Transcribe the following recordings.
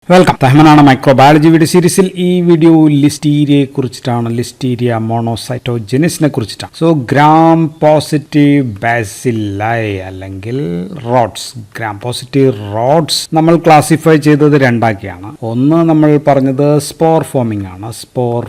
Welcome. റഹ്മാനാണ് microbiology video സീരീസിൽ ഈ video ലിസ്റ്റീരിയയെ കുറിച്ചിട്ടാണ്. ലിസ്റ്റീരിയ മോണോസൈറ്റോജെനിസിനെ കുറിച്ചിട്ടാണ്. സോ ഗ്രാം പോസിറ്റീവ് ബാസില്ലൈ അല്ലെങ്കിൽ റോഡ്സ്, ഗ്രാം പോസിറ്റീവ് റോഡ്സ് നമ്മൾ ക്ലാസിഫൈ ചെയ്തത് രണ്ടാക്കിയാണ്. ഒന്ന് നമ്മൾ പറഞ്ഞത് സ്പോർ ഫോമിംഗ് ആണ്. സ്പോർ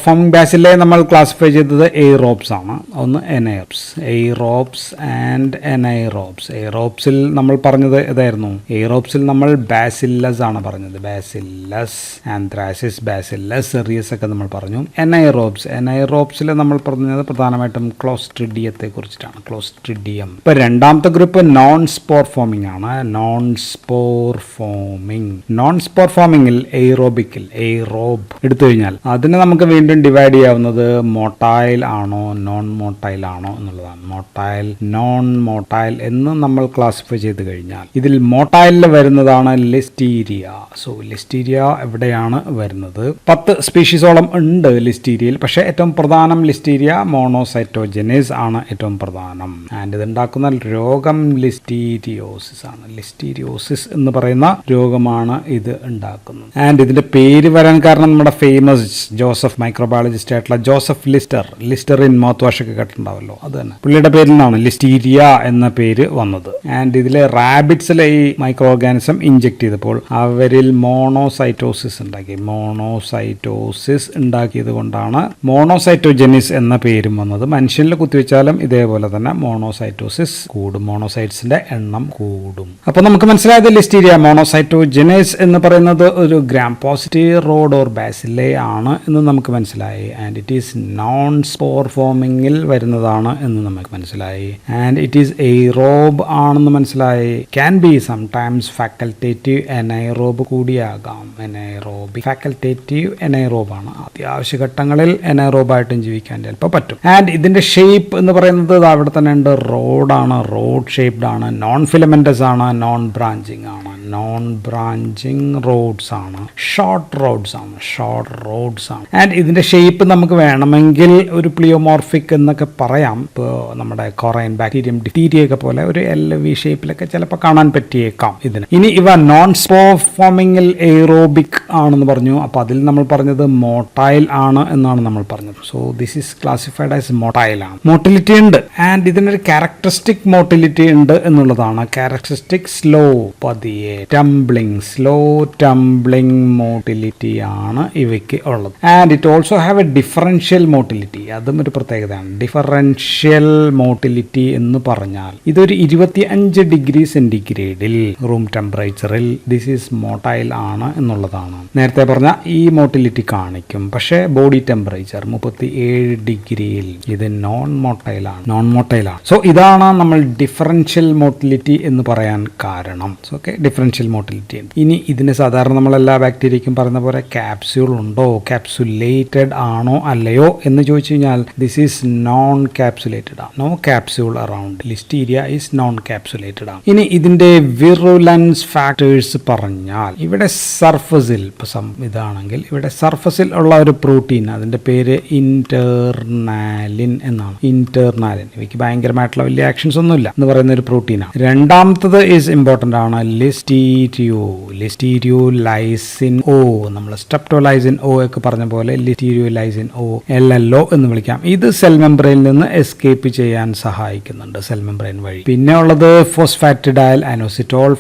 ഫോമിംഗ് ബാസില്ലൈ നമ്മൾ ക്ലാസിഫൈ ചെയ്തത് എയ്റോബ്സ് ആണ്. ഒന്ന് എനൈറോബ്സ്. എയ്റോബ്സ് ആൻഡ് എനൈറോബ്സ്. എയ്റോബ്സിൽ നമ്മൾ പറഞ്ഞത് ഏതായിരുന്നു? എയ്റോബ്സിൽ നമ്മൾ ബാസില്ല ആണ് പറഞ്ഞത്. ബാസില്ലസ്, ആന്ത്രാസിസ്, ബാസില്ലസ്, സെറിയസ് ഒക്കെ നമ്മൾ പറഞ്ഞു. എനൈറോബ്സിൽ നമ്മൾ പറഞ്ഞത് പ്രധാനമായിട്ടും ക്ലോസ്ട്രിഡിയത്തെ കുറിച്ചിട്ടാണ്. ക്ലോസ്ട്രിഡിയം. ഇപ്പൊ രണ്ടാമത്തെ ഗ്രൂപ്പ് നോൺ സ്പോർ ഫോമിംഗ് ആണ്. നോൺ സ്പോർ ഫോമിംഗിൽ എയ്റോബിക്കിൽ എയ്റോബ് എടുത്തു കഴിഞ്ഞാൽ അതിനെ നമുക്ക് വീണ്ടും ഡിവൈഡ് ചെയ്യാവുന്നത് മൊട്ടൈൽ ആണോ നോൺ മൊട്ടൈൽ ആണോ എന്നുള്ളതാണ്. മൊട്ടൈൽ, നോൺ മൊട്ടൈൽ എന്ന് നമ്മൾ ക്ലാസിഫൈ ചെയ്ത് കഴിഞ്ഞാൽ ഇതിൽ മൊട്ടൈലിൽ വരുന്നതാണ് ലിസ്റ്റീരിയ. സോ ലിസ്റ്റീരിയ എവിടെയാണ് വരുന്നത്? 10 സ്പീഷീസോളം ഉണ്ട് ലിസ്റ്റീരിയയിൽ. പക്ഷേ ഏറ്റവും പ്രധാനം ലിസ്റ്റീരിയ മോണോസൈറ്റോജെനിസ് ആണ് ഏറ്റവും പ്രധാനം. ആൻഡ് ഇത് ഉണ്ടാക്കുന്ന രോഗം ലിസ്റ്റീരിയോസിസ് ആണ്. ലിസ്റ്റീരിയോസിസ് എന്ന് പറയുന്ന രോഗമാണ് ഇത് ഉണ്ടാക്കുന്നത്. ആൻഡ് ഇതിന്റെ പേര് വരാൻ കാരണം നമ്മുടെ ഫേമസ് ജോസഫ്, മൈക്രോബയോളജിസ്റ്റ് ആയിട്ടുള്ള ജോസഫ് ലിസ്റ്ററിൻ മൗത്ത് വാഷ് ഒക്കെ കേട്ടിട്ടുണ്ടാവല്ലോ, അത് തന്നെ. പുള്ളിയുടെ പേരിൽ നിന്നാണ് ലിസ്റ്റീരിയ എന്ന പേര് വന്നത്. ആൻഡ് ഇതിലെ റാബിറ്റ്സിലെ ഈ മൈക്രോ ഓർഗാനിസം ഇഞ്ചെക്ട് ചെയ്തപ്പോൾ അവരിൽ മോണോസൈറ്റോസിസ് ഉണ്ടാക്കിയത് കൊണ്ടാണ് മോണോസൈറ്റോജെനിസ് എന്ന പേരും വന്നത്. മനുഷ്യനിൽ കുത്തിവെച്ചാലും ഇതേപോലെ തന്നെ മോണോസൈറ്റോസിസ് കൂടും, മോണോസൈറ്റ്സിന്റെ എണ്ണം കൂടും. അപ്പൊ നമുക്ക് മനസ്സിലായത് ലിസ്റ്റീരിയ മോണോസൈറ്റോജെനിസ് എന്ന് പറയുന്നത് ഒരു gram positive rod or bacilli ആണ് എന്ന് നമുക്ക് മനസ്സിലായി. And it is non spore ഫോമിംഗിൽ വരുന്നതാണ് എന്ന് നമുക്ക് മനസ്സിലായി. ആൻഡ് ഇറ്റ് ഈസ് എയ്റോബ് ആണെന്ന് മനസ്സിലായി. Can be sometimes facultative anaerobe കൂടിയാകാം. എനൈറോബിക് ഫാക്കൽറ്റേറ്റീവ് എനൈറോബ് ആണ്. അത്യാവശ്യ ഘട്ടങ്ങളിൽ എനൈറോബായിട്ടും ജീവിക്കാൻ ചിലപ്പോൾ പറ്റും. ആൻഡ് ഇതിന്റെ ഷേപ്പ് എന്ന് പറയുന്നത് അവിടെ തന്നെ ഉണ്ട്. റോഡാണ്, റോഡ് ഷേപ്ഡ് ആണ്. നോൺ ഫിലമെന്റസ് ആണ്, നോൺ ബ്രാഞ്ചിങ് ആണ്. നോൺ ബ്രാഞ്ചിങ് റോഡ്സ് ആണ്. ഷോർട്ട് റോഡ്സ് ആണ്. ആൻഡ് ഇതിന്റെ ഷേപ്പ് നമുക്ക് വേണമെങ്കിൽ ഒരു പ്ലിയോമോർഫിക് എന്നൊക്കെ പറയാം. ഇപ്പോൾ നമ്മുടെ കൊറൈൻ ബാക്ടീരിയം, ഡിഫ്തീരിയ ഒക്കെ പോലെ ഒരു LV ഷേപ്പിലൊക്കെ ചിലപ്പോൾ കാണാൻ പറ്റിയേക്കാം ഇതിന്. ഇനി ഇവ നോൺ സ്പോർ ഫോമിംഗിൽ എയ്റോബിക് ആണെന്ന് പറഞ്ഞു. അപ്പോൾ അതിൽ നമ്മൾ പറഞ്ഞത് മോട്ടൈൽ ആണ് എന്നാണ് നമ്മൾ പറഞ്ഞത്. So this is classified as motile ആണ്. മോട്ടിലിറ്റി ഉണ്ട്. ആൻഡ് ഇതിനൊരു ക്യാരക്ടറിസ്റ്റിക് മോട്ടിലിറ്റി ഉണ്ട് എന്നുള്ളതാണ്. ക്യാരക്ടറിസ്റ്റിക് സ്ലോ ടംബ്ലിംഗ് മോട്ടിലിറ്റി ആണ് ഇവയ്ക്ക് ഉള്ളത്. And it also have a differential motility. അതും ഒരു പ്രത്യേകതയാണ്. ഡിഫറൻഷ്യൽ മോട്ടിലിറ്റി എന്ന് പറഞ്ഞാൽ ഇതൊരു 25 ഡിഗ്രി സെന്റിഗ്രേഡിൽ റൂം ടെമ്പറേച്ചറിൽ ദിസ് ഈസ് മോട്ടൈൽ ആണ് എന്നുള്ളതാണ്. നേരത്തെ പറഞ്ഞ ഈ മോട്ടിലിറ്റി കാണിക്കും. പക്ഷേ ബോഡി ടെമ്പറേച്ചർ 37 ഡിഗ്രിയിൽ ഇത് നോൺ മോട്ടൈൽ ആണ്. സോ ഇതാണ് നമ്മൾ ഡിഫറൻഷ്യൽ മോട്ടിലിറ്റി എന്ന് പറയാൻ കാരണം. Okay, differential motility. ഇനി ഇതിന് സാധാരണ നമ്മളെല്ലാ ബാക്ടീരിയക്കും പറയുന്ന പോലെ ക്യാപ്സ്യൂൾ ഉണ്ടോ, ക്യാപ്സുലേറ്റഡ് ആണോ അല്ലയോ എന്ന് ചോദിച്ചു കഴിഞ്ഞാൽ ദിസ് ഈസ് നോൺ ക്യാപ്സുലേറ്റഡ് ആണ്. No capsule around. Listeria is non capsulated ആണ്. ഇനി ഇതിന്റെ വിറുലൻസ് ഫാക്ടേഴ്സ് പറഞ്ഞാൽ ഇവിടെ സർഫസിൽ ഇതാണെങ്കിൽ ഇവിടെ സർഫസിൽ ഉള്ള ഒരു പ്രോട്ടീൻ, അതിന്റെ പേര് ഇന്റർനാലിൻ എന്നാണ്. ഇന്റർനാലിൻ ഇവയ്ക്ക് ഭയങ്കരമായിട്ടുള്ള വലിയ ആക്ഷൻസ് ഒന്നുമില്ല എന്ന് പറയുന്ന ഒരു പ്രോട്ടീനാണ്. രണ്ടാമത്തത് ഈസ് ഇമ്പോർട്ടന്റ് ആണ്. ലിസ്റ്റീരിയോലൈസിൻ O. നമ്മൾ സ്ട്രെപ്റ്റോലൈസിൻ O ഒക്കെ പറഞ്ഞ പോലെ ലിസ്റ്റീരിയോലൈസിൻ O, LLO എന്ന് വിളിക്കാം. ഇത് സെൽ മെംബ്രെയിനിൽ നിന്ന് എസ്കേപ്പ് ചെയ്യാൻ സഹായിക്കുന്നുണ്ട്, സെൽ മെംബ്രെയിൻ വഴി. പിന്നെ ഉള്ളത് ഫോസ്ഫാറ്റിഡൈൽ അനോസിറ്റോൾ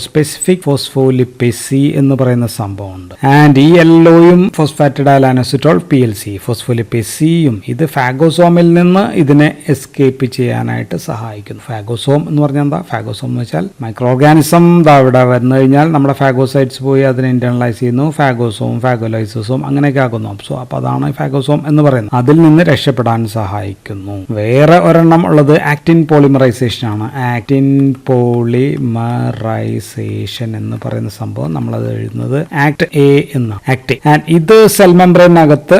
സ്പെസിഫിക് ഫോസ്ഫോലിപ്പേസി എന്ന് പറയുന്ന സംഭവമുണ്ട്. ആൻഡ് ഈ LOയും ഫോസ്ഫാറ്റിഡൈൽ അനോസിറ്റോൾ PLC ഫോസ്ഫോലിപ്പേസിയും ഇത് ഫാഗോസോമിൽ നിന്ന് ഇതിനെ എസ്കേപ്പ് ചെയ്യാനായിട്ട് സഹായിക്കുന്നു. ഫാഗോസോം എന്ന് പറഞ്ഞാൽ എന്താ? ഫാഗോസോം എന്ന് വെച്ചാൽ മൈക്രോ ഓർഗാനിസം ഇവിടെ വന്നു കഴിഞ്ഞാൽ നമ്മുടെ ഫാഗോസൈറ്റ്സ് പോയി അതിനെ ഇന്റർണലൈസ് ചെയ്യുന്നു. ഫാഗോസോം, ഫാഗോലൈസോസോം അങ്ങനെയൊക്കെ ആക്കുന്നു. സോ അപ്പോൾ അതാണ് ഫാഗോസോം എന്ന് പറയുന്നത്. അതിൽ നിന്ന് രക്ഷപ്പെടാൻ സഹായിക്കുന്നു. വേറെ ഒരെണ്ണം ഉള്ളത് ആക്റ്റിൻ പോളിമറൈസേഷൻ ആണ്. ആക്റ്റിൻ പോളിമറൈസേഷൻ എന്ന് പറയുന്ന സംഭവം നമ്മളത് എഴുതുന്നത് ആക്ട് A എന്നാണ്. ആൻഡ് ഇത് സെൽ മെംബ്രെയിനകത്ത്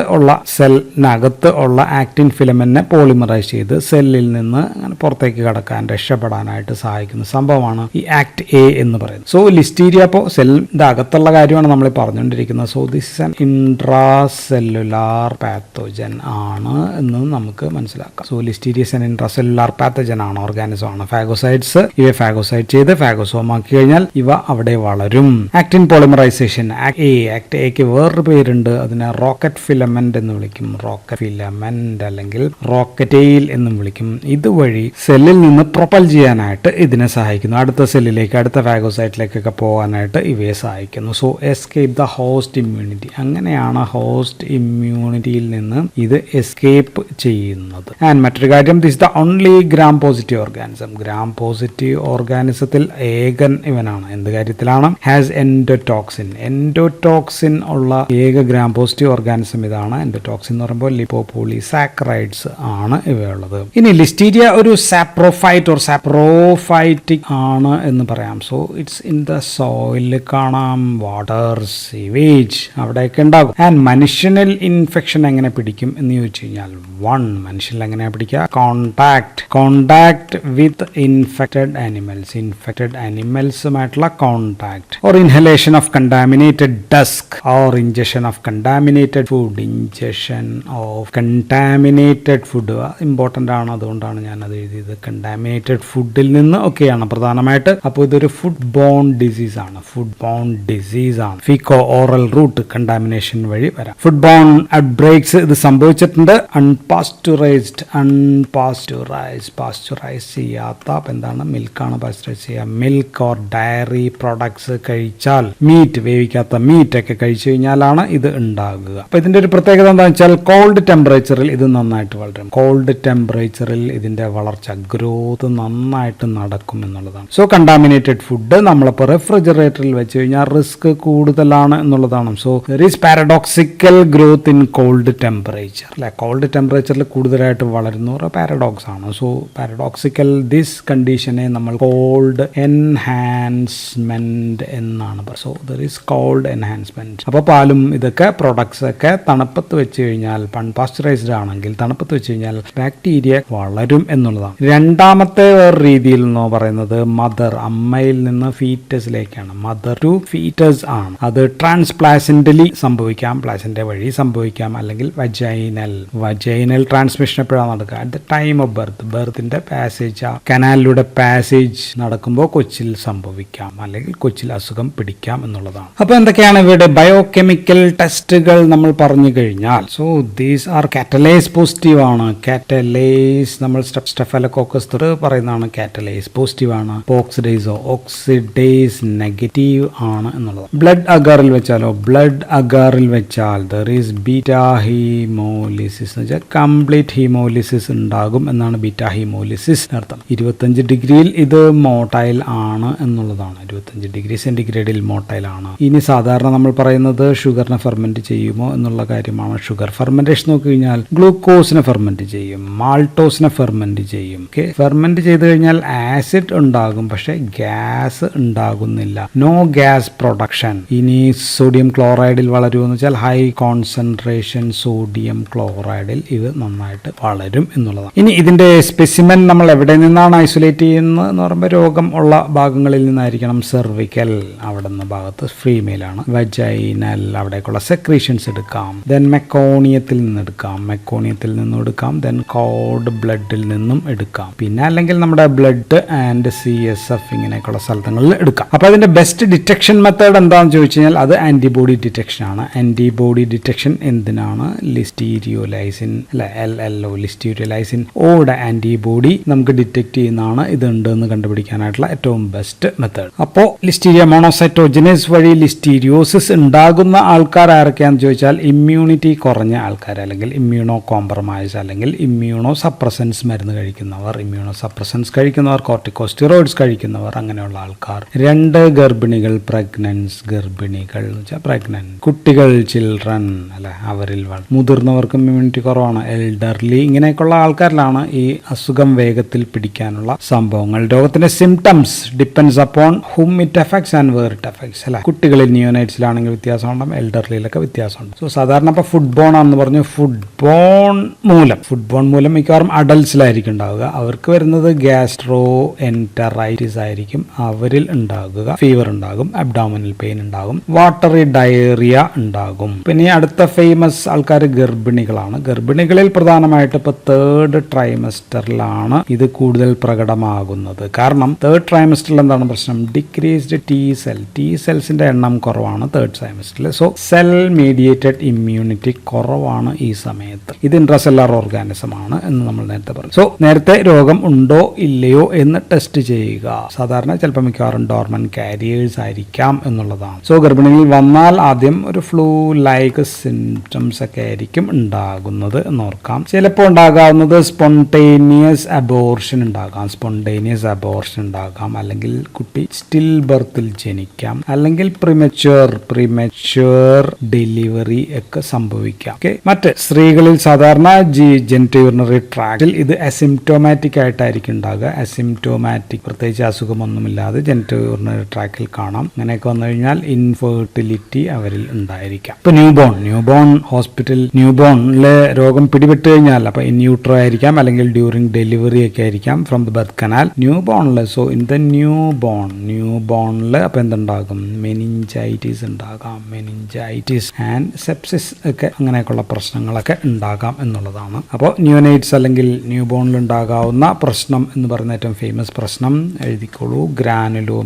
ഉള്ള ആക്റ്റിൻ ഫിലമെന്റിനെ പോളിമറൈസ് ചെയ്ത് സെല്ലിൽ നിന്ന് പുറത്തേക്ക് കടക്കാൻ, രക്ഷപ്പെടാനായിട്ട് സഹായിക്കുന്ന സംഭവമാണ് ഈ ആക്ട് എ എന്ന് പറയുന്നത്. സോ ലിസ്റ്റീരിയ അപ്പോൾ സെല്ലിന്റെ അകത്തുള്ള കാര്യമാണ് നമ്മൾ പറഞ്ഞുകൊണ്ടിരിക്കുന്നത്. So this is an intracellular pathogen ആണ് എന്ന് നമുക്ക് മനസ്സിലാക്കാം. So Listeria is an intracellular pathogen ആണ്, ഓർഗാനിസം ആണ്. ഫാഗോസൈറ്റ്സ് ഇവയെ ഫാഗോസൈറ്റ് ചെയ്ത് ഫാഗോസോം ആക്കി കഴിഞ്ഞാൽ ഇവ അവിടെ വളരും. ആക്ടിൻ പോളിമറൈസേഷൻ ആക്ട് എക്ക് വേറൊരു പേരുണ്ട്, അതിനെ റോക്കറ്റ് ഫിലമെന്റ് എന്ന് വിളിക്കും. റോക്കറ്റ് ഫിലമെന്റ് അല്ലെങ്കിൽ റോക്കറ്റെയിൽ എന്നും വിളിക്കും. ഇതുവഴി സെല്ലിൽ നിന്ന് പ്രൊപ്പൽ ചെയ്യാനായിട്ട് ഇതിനെ സഹായിക്കുന്നു. അടുത്ത സെല്ലിലേക്ക്, അടുത്ത ഫാഗോസൈറ്റിലേക്കൊക്കെ പോകാനായിട്ട് ഇവയെ സഹായിക്കുന്നു. So escape the host immunity. അങ്ങനെയാണ് ഹോസ്റ്റ് ഇമ്മ്യൂണിറ്റിയിൽ നിന്ന് ഇത് എസ്കേപ്പ് ചെയ്യുന്നത്. ആൻഡ് മറ്റൊരു കാര്യം, this the only gram positive organism. Gram positive ഓർഗാനിസത്തിൽ ഏകൻ ഇവനാണ്. എന്ത് കാര്യത്തിലാണ്? Has endotoxin. എൻഡോടോക്സിൻ ഉള്ള ഏക ഗ്രാം പോസിറ്റീവ് ഓർഗാനിസം ഇതാണ്. എൻഡോടോക്സിൻ എന്ന് പറയുമ്പോൾ ലിപ്പോപോളിസാക്കറൈഡ്സ് ആണ് ഇവയുള്ളത്. ഇനി ലിസ്റ്റീരിയ ഒരു സാപ്രോഫൈറ്റ് ഓർ സാപ്രോഫൈറ്റിക് ആണ് എന്ന് പറയാം. So it's in the soil കാണാം, വാട്ടർ, സീവേജ് അവിടെയൊക്കെ ഉണ്ടാകും. ആൻഡ് മനുഷ്യനിൽ ഇൻഫെക്ഷൻ എങ്ങനെ പിടിക്കും എന്ന് ചോദിച്ചു കഴിഞ്ഞാൽ, മനുഷ്യനിൽ എങ്ങനെയാ പിടിക്കുക? കോണ്ടാക്ട് വിത്ത് ഇൻഫെക്റ്റഡ് ആനിമൽസുമായിട്ടുള്ള contact or inhalation of contaminated dust or injection of contaminated food. Important ആണ്, അതുകൊണ്ടാണ് ഞാൻ അത് എഴുതിയത്. കണ്ടാമിനേറ്റഡ് ഫുഡിൽ നിന്ന് ഒക്കെയാണ് പ്രധാനമായിട്ട്. അപ്പോൾ ഇതൊരു ഫുഡ് ബോൺ ഡിസീസ് ആണ്. ഫീക്കോ ഓറൽ റൂട്ട് കണ്ടാമിനേഷൻ വഴി വരാം. ഫുഡ് ബോൺ ഔട്ട്ബ്രേക്സ് ഇത് സംഭവിച്ചിട്ടുണ്ട്. പാസ്ചറൈസ് ചെയ്യാത്ത എന്താണ്? മിൽക്കാണ് പാസ്ചറൈസ് ചെയ്യുക. മിൽക്ക് ഓർ ഡയറി പ്രൊഡക്ട്സ് കഴിച്ചാൽ, മീറ്റ്, വേവിക്കാത്ത മീറ്റ് ഒക്കെ കഴിച്ചു കഴിഞ്ഞാലാണ് ഇത് ഉണ്ടാകുക. അപ്പൊ ഇതിന്റെ ഒരു പ്രത്യേകത എന്താണെന്ന് വെച്ചാൽ കോൾഡ് ടെമ്പറേച്ചറിൽ ഇത് നന്നായിട്ട് വളരും. കോൾഡ് ടെമ്പറേച്ചറിൽ ഇതിന്റെ വളർച്ച, ഗ്രോത്ത് നന്നായിട്ട് നടക്കും എന്നുള്ളതാണ്. സോ കണ്ടാമിനേറ്റഡ് ഫുഡ് നമ്മളിപ്പോൾ റെഫ്രിജറേറ്ററിൽ വെച്ച് കഴിഞ്ഞാൽ റിസ്ക് കൂടുതലാണ് എന്നുള്ളതാണ്. So there is paradoxical growth in called temperature. അല്ലെ, കോൾഡ് ടെമ്പറേച്ചറിൽ കൂടുതലായിട്ട് വളരുന്ന പാരഡോക്സ് ആണ്. സോ പാരഡോക്സിക്കൽ ദിസ് കണ്ടീഷനെ നമ്മൾ കോൾഡ് എൻഹാൻസ്മെന്റ് എന്നാണ് പറയുന്നത്. So there is cold enhancement. അപ്പോൾ പാലും ഇതൊക്കെ പ്രൊഡക്ട്സ് ഒക്കെ തണുപ്പത്ത് വെച്ച് കഴിഞ്ഞാൽ, അൺപാസ്ചറൈസ്ഡ് ആണെങ്കിൽ തണുപ്പത്ത് വെച്ച് കഴിഞ്ഞാൽ ബാക്ടീരിയ വളരും എന്നുള്ളതാണ്. രണ്ടാമത്തെ രീതിയിൽ എന്ന് പറയുന്നത് മദർ, അമ്മയിൽ നിന്ന് ഫീറ്റസിലേക്കാണ്. മദർ ടു ഫീറ്റസ് ആണ്. അത് ട്രാൻസ്പ്ലാസന്റലി സംഭവിക്കാം, പ്ലാസന്റ വഴി സംഭവിക്കാം, അല്ലെങ്കിൽ വജൈനൽ ട്രാൻസ്മിഷൻ എപ്പോഴാണ് നടക്കുക? അറ്റ് ദ ടൈം ഓഫ് ബർത്തിന്റെ പാസേജ്, കനാലിലൂടെ പാസേജ് നടക്കുമ്പോൾ കൊച്ചിൽ സംഭവിക്കാം, അല്ലെങ്കിൽ കൊച്ചിൽ അസുഖം പിടിക്കാം എന്നുള്ളതാണ്. അപ്പൊ എന്തൊക്കെയാണ് ഇവയുടെ ബയോകെമിക്കൽ ടെസ്റ്റുകൾ നമ്മൾ പറഞ്ഞു കഴിഞ്ഞാൽ, so these are catalase positive ആണ്. കാറ്റലൈസ് നമ്മൾ സ്റ്റെഫലോകോക്കസ് പറയുന്നതാണ്. കാറ്റലൈസ് പോസിറ്റീവ് ആണ്. ഓക്സിഡേസ് നെഗറ്റീവ് ആണ് എന്നുള്ളത്. ബ്ലഡ് അഗാറിൽ വെച്ചാൽ ദർ ഈസ് ബീറ്റാ ഹീമോലിസിസ് എന്ന് വെച്ചാൽ കംപ്ലീറ്റ് ഹീമോലിസിസ് ഉണ്ടാകും എന്നാണ് ബീറ്റാ ഹീമോലിസിസ് അർത്ഥം. 25 ഡിഗ്രിയിൽ ഇത് മോട്ടൈൽ ആണ് എന്നുള്ളതാണ്. 25 ഡിഗ്രി സെന്റിഗ്രേഡിൽ മോട്ടൈൽ ആണ്. ഇനി സാധാരണ നമ്മൾ പറയുന്നത് ഷുഗറിനെ ഫെർമെന്റ് ചെയ്യുമോ എന്നുള്ള കാര്യമാണ്. ഷുഗർ ഫെർമെന്റേഷൻ നോക്കി കഴിഞ്ഞാൽ ഗ്ലൂക്കോസിനെ ഫെർമെന്റ് ചെയ്യും, മാൾട്ടോസിനെ ഫെർമെന്റ് ചെയ്യും. ഫെർമെന്റ് ചെയ്ത് കഴിഞ്ഞാൽ ആസിഡ് ഉണ്ടാകും, പക്ഷെ ഗ്യാസ് ഉണ്ടാകുന്നില്ല. No gas production. ഇനി സോഡിയം ക്ലോറൈഡിൽ വളരുമെന്ന് വെച്ചാൽ ഹൈ കോൺസെൻട്രേഷൻ സോഡിയം ക്ലോറൈഡിൽ ഇത് നന്നായിട്ട് വളരും എന്നുള്ളതാണ്. ഇനി ഇതിന്റെ സ്പെസിമെൻ നമ്മൾ എവിടെ നിന്നാണ് ഐസൊലേറ്റ് ചെയ്യുന്നത് എന്ന് പറയുമ്പോൾ രോഗം ഉള്ള ഭാഗങ്ങളിൽ നിന്നായിരിക്കണം. സെർവിക്കൽ, അവിടെ നിന്ന് ഭാഗത്ത് ഫീമെയിലാണ്. വജൈനൽ, അവിടേക്കുള്ള സെക്രീഷൻസ് എടുക്കാം. ദെൻ മെക്കോണിയത്തിൽ നിന്ന് എടുക്കാം. ദെൻ കോഡ് ബ്ലഡിൽ നിന്നും എടുക്കാം. പിന്നെ അല്ലെങ്കിൽ നമ്മുടെ ബ്ലഡ് ആൻഡ് CSF ഇങ്ങനെയൊക്കെയുള്ള സ്ഥലങ്ങളിൽ എടുക്കാം. അപ്പൊ അതിന്റെ ബെസ്റ്റ് ഡിറ്റക്ഷൻ മെത്തേഡ് എന്താണെന്ന് ചോദിച്ചു കഴിഞ്ഞാൽ അത് ആന്റിബോഡി ഡിറ്റക്ഷൻ ആണ്. ആന്റിബോഡി ഡിറ്റക്ഷൻ എന്തിനാണ്? ലിസ്റ്റീരിയോലൈസിൻ ലിസ്റ്റീരിയോലൈസിൻ ഓടെ ആന്റിബോഡി നമുക്ക് ഡിറ്റക്ട് ചെയ്യുന്നതാണ്. ഇതുണ്ട് എന്ന് കണ്ടുപിടിക്കാനായിട്ടുള്ള ഏറ്റവും ബെസ്റ്റ് മെത്തേഡ്. അപ്പോൾ ലിസ്റ്റീരിയ മോണോസൈറ്റോജനസ് വഴി ലിസ്റ്റീരിയോസിസ് ഉണ്ടാകുന്ന ആൾക്കാർ ആരൊക്കെയാണെന്ന് ചോദിച്ചാൽ ഇമ്മ്യൂണിറ്റി കുറഞ്ഞ ആൾക്കാർ, അല്ലെങ്കിൽ ഇമ്മ്യൂണോ കോംപ്രമൈസ്, അല്ലെങ്കിൽ ഇമ്മ്യൂണോ സപ്രസൻസ് മരുന്ന് കഴിക്കുന്നവർ, കോർട്ടിക്കോസ്റ്റെറോയിഡ്സ് കഴിക്കുന്നവർ, അങ്ങനെയുള്ള ആൾക്കാർ. 2 ഗർഭിണികൾ, കുട്ടികൾ, ചിൽഡ്രൻ, അല്ലെ, അവരിൽ മുതിർന്നവർക്കും ഇമ്മ്യൂണിറ്റി കുറവാണ്. എൽഡർലി, ഇങ്ങനെയൊക്കെയുള്ള ആൾക്കാരിലാണ് ഈ അസുഖം വേഗത്തിൽ പിടിക്കാനുള്ള സംഭവങ്ങൾ. രോഗത്തിന്റെ symptoms depends upon whom it affects and where it affects. അല്ലെ, കുട്ടികളിൽ നിയോനൈറ്റ്സിലാണെങ്കിൽ വ്യത്യാസമുണ്ടാകും, എൽഡർലിയിലൊക്കെ വ്യത്യാസമുണ്ട്. സോ സാധാരണ ഇപ്പോൾ ഫുഡ് ബോൺ ആണെന്ന് പറഞ്ഞു. ഫുഡ് ബോൺ മൂലം മിക്കവാറും അഡൽട്സിലായിരിക്കും ഉണ്ടാവുക. അവർക്ക് വരുന്നത് ഗ്യാസ്ട്രോ എൻറ്ററൈറ്റിസ് ആയിരിക്കും. ആയിരിക്കും അവരിൽ ഉണ്ടാകുക. ഫീവർ ഉണ്ടാകും, അബ്ഡോമിനൽ പെയിൻ ഉണ്ടാകും, വാട്ടറി ഡയറിയ ഉണ്ടാകും. പിന്നെ അടുത്ത ഫേമസ് ആൾക്കാർ ഗർഭിണികളാണ്. ഗർഭിണികളിൽ പ്രധാനമായിട്ട് ഇപ്പോൾ 3rd ട്രൈമസ്റ്ററിലാണ് ഇത് കൂടുതൽ പ്രകടമാകുന്നത്. കാരണം 3rd ട്രൈമസ്റ്ററിൽ എന്താണ് പ്രശ്നം? ഡിക്രീസ്ഡ് ടി സെൽസിന്റെ എണ്ണം കുറവാണ് 3rd ട്രൈമസ്റ്ററിൽ. സോ സെൽ മീഡിയേറ്റഡ് ഇമ്മ്യൂണിറ്റി കുറവാണ് ഈ സമയത്ത്. ഇത് ഇൻട്രാസെല്ലുലാർ ഓർഗാനിസം ആണ് എന്ന് നമ്മൾ നേരത്തെ പറഞ്ഞു. സോ നേരത്തെ രോഗം ഉണ്ടോ ഇല്ലയോ എന്ന് ടെസ്റ്റ് ചെയ്യുക. സാധാരണ ചിലപ്പോൾ മിക്കവാറും ഡോർമൻ കാരിയേഴ്സ് ആയിരിക്കാം എന്നുള്ളതാണ്. സോ ഗർഭിണിയിൽ വന്നാൽ ആദ്യം ഒരു ഫ്ലൂ ലൈക്ക് സിംറ്റംസ് ഒക്കെ ആയിരിക്കും ഉണ്ടാകുന്നത് എന്നോർക്കാം. ചിലപ്പോൾ ഉണ്ടാകാവുന്നത് സ്പോണ്ടേനിയസ് അബോർഷൻ ഉണ്ടാകാം, അല്ലെങ്കിൽ കുട്ടി സ്റ്റിൽ ബർത്തിൽ ജനിക്കാം, അല്ലെങ്കിൽ പ്രിമച്വർ ഡെലിവറി ഒക്കെ സംഭവിക്കാം. മറ്റ് സ്ത്രീകളിൽ സാധാരണ ജെനിറ്റൽ യൂറിനറി ട്രാക്റ്റിൽ ഇത് അസിംപ്റ്റോമാറ്റിക് ആയിട്ടായിരിക്കും ഉണ്ടാകുക. പ്രത്യേകിച്ച് അസുഖമൊന്നുമില്ലാതെ ജെനിറ്റൽ യൂറിനറി ട്രാക്റ്റിൽ കാണാം. അങ്ങനെയൊക്കെ വന്നു കഴിഞ്ഞാൽ ഇൻഫെർട്ടിലിറ്റി അവരിൽ ഉണ്ടായിരിക്കാം. ഇപ്പൊ ന്യൂബോൺ ന്യൂബോണിലെ രോഗം പിടിപെട്ട് കഴിഞ്ഞാൽ അപ്പൊ ഇൻ യൂട്രോ ആയിരിക്കാം, അല്ലെങ്കിൽ ഡ്യൂറിങ് ഡെലിവറി ഒക്കെ ആയിരിക്കാം, from the birth canal. So in the ന്യൂബോണില് അപ്പൊ എന്തുണ്ടാകും? മെനിഞ്ചൈറ്റിസ് ഉണ്ടാകാം, ആൻഡ് സെപ്സിസ് ഒക്കെ അങ്ങനെയൊക്കെയുള്ള പ്രശ്നങ്ങളൊക്കെ ഉണ്ടാകാം എന്നുള്ളതാണ്. അപ്പോൾ ന്യൂനേറ്റ്സ് അല്ലെങ്കിൽ ന്യൂബോണിൽ ഉണ്ടാകാവുന്ന പ്രശ്നം എന്ന് പറയുന്ന ഏറ്റവും ഫേമസ് പ്രശ്നം എഴുതിക്കോളൂ, ഗ്രാനുലോമാറ്റോസിസ്,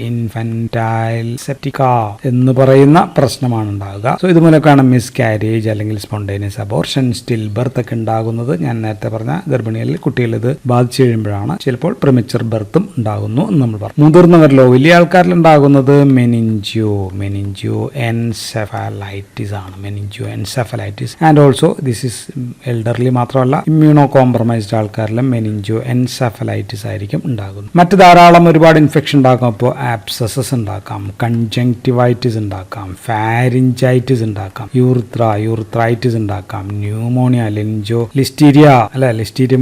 ഇൻഫന്റൈൽ സെപ്റ്റിക്ക എന്ന് പറയുന്ന പ്രശ്നമാണ് ഉണ്ടാകുക. സോ ഇതുമൂലമൊക്കെയാണ് മിസ് കാരേജ് അല്ലെങ്കിൽ സ്പോണ്ടേനിയസ് അബോർഷൻ, സ്റ്റിൽ ബർത്ത് ഒക്കെ ഉണ്ടാകുന്നത്. ഞാൻ നേരത്തെ പറഞ്ഞ ഗർഭിണികളിൽ കുട്ടികൾ ഇത് ബാധിച്ചു കഴിയുമ്പോഴാണ് ചിലപ്പോൾ പ്രിമച്വർ ബർത്തും ഉണ്ടാകുന്നു എന്ന് നമ്മൾ പറഞ്ഞു. മുതിർന്നവരിലോ വലിയ ആൾക്കാരിൽ ഉണ്ടാകുന്നത് മെനിഞ്ചോ എൻസെഫലൈറ്റിസ് ആണ്. And also this is elderly മാത്രമല്ല, ഇമ്മ്യൂണോ കോംപ്രമൈസ്ഡ് ആൾക്കാരിലും മെനിഞ്ചോ എൻസെഫലൈറ്റിസ് ആയിരിക്കും ഉണ്ടാകുന്നത്. മറ്റ് ധാരാളം ഒരുപാട് ഇൻഫെക്ഷൻ ഉണ്ടാക്കാം. അപ്പോൾ ആബ്സസസ് ഉണ്ടാക്കാം, കൺജങ്ക്റ്റിവൈറ്റിസ് ഉണ്ടാക്കാം, ഫാരിഞ്ചൈറ്റിസ് ഉണ്ടാക്കാം, യൂറിത്രൈറ്റിസ് ഉണ്ടാക്കാം, ന്യൂമോണിയ, ലിസ്റ്റീരിയ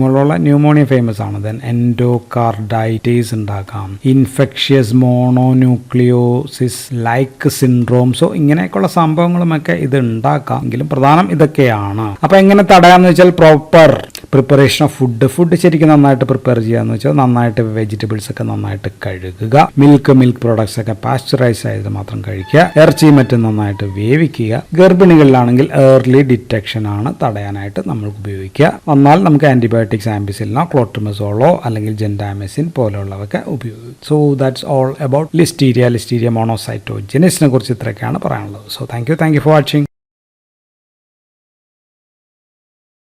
പോലുള്ള ന്യൂമോണിയ ഫേമസ് ആണ്. ദെൻ എൻഡോകാർഡൈറ്റിസ് ഉണ്ടാക്കാം, infectious mononucleosis like syndrome. So ഇങ്ങനെയൊക്കെയുള്ള സംഭവങ്ങളുമൊക്കെ ഇത് ഉണ്ടാക്കാം. എങ്കിലും പ്രധാനം ഇതൊക്കെയാണ്. അപ്പൊ എങ്ങനെ തടയാന്ന് വെച്ചാൽ പ്രോപ്പർ പ്രിപ്പറേഷൻ ഓഫ് ഫുഡ് ശരിക്കും നന്നായിട്ട് പ്രിപ്പയർ ചെയ്യാന്ന് വെച്ചാൽ നന്നായിട്ട് വെജിറ്റബിൾസ് ഒക്കെ നന്നായിട്ട് കഴുകുക, മിൽക്ക് പ്രോഡക്ട്സ് ഒക്കെ പാസ്ചറൈസ് ആയത് മാത്രം കഴിക്കുക, ഇറച്ചിയും മറ്റും നന്നായിട്ട് വേവിക്കുക. ഗർഭിണികളിലാണെങ്കിൽ ഏർലി ഡിറ്റക്ഷൻ ആണ് തടയാനായിട്ട് നമ്മൾക്ക് ഉപയോഗിക്കുക. വന്നാൽ നമുക്ക് ആന്റിബയോട്ടിക്സ്, ആംബിസിലിനോ ക്ലോട്രിമസോളോ അല്ലെങ്കിൽ ജെൻഡാമെസിൻ പോലുള്ളവയൊക്കെ ഉപയോഗിക്കും. So that's all about Listeria മോണോസൈറ്റോജനിസിനെ കുറിച്ച് ഇത്രയൊക്കെയാണ് പറയാനുള്ളത്. So thank you for watching.